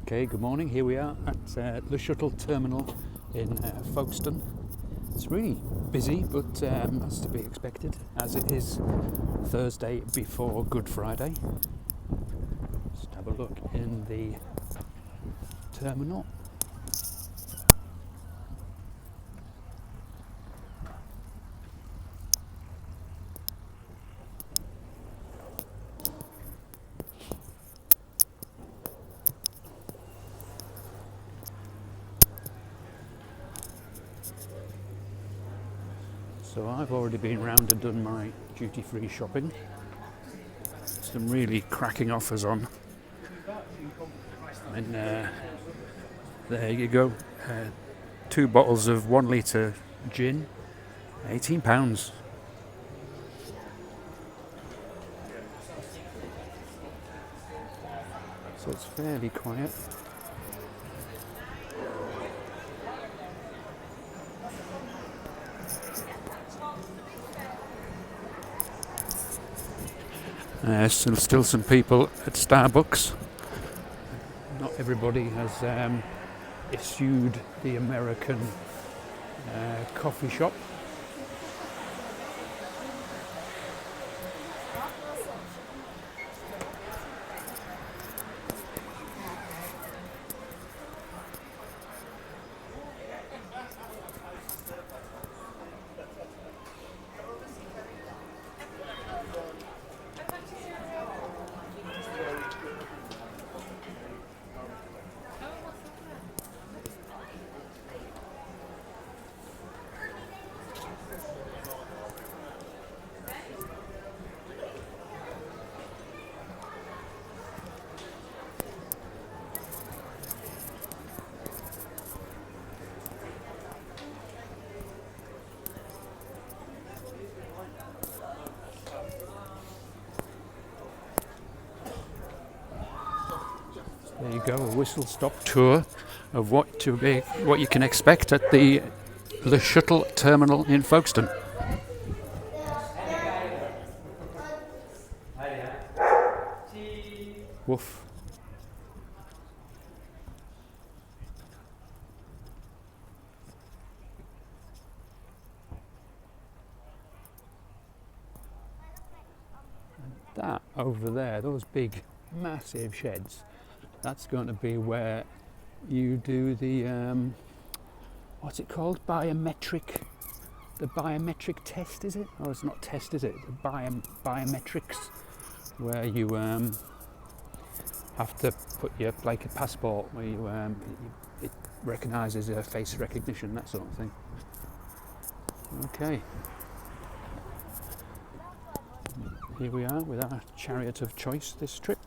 Okay, good morning. Here we are at the Shuttle Terminal in Folkestone. It's really busy, but that's to be expected as it is Thursday before Good Friday. Just have a look in the terminal. So I've already been round and done my duty-free shopping. Some really cracking offers on. And there you go. 2 bottles of 1 litre gin, £18. So it's fairly quiet. Still some people at Starbucks. Not everybody has eschewed the American coffee shop. There you go, a whistle-stop tour of what you can expect at the Shuttle Terminal in Folkestone. Woof. That over there, those big, massive sheds, that's going to be where you do the, what's it called? The biometric test, is it? Or it's not test, is it? The biometrics, where you have to put your, like a passport, where you, it recognises face recognition, that sort of thing. Okay. Here we are with our chariot of choice this trip.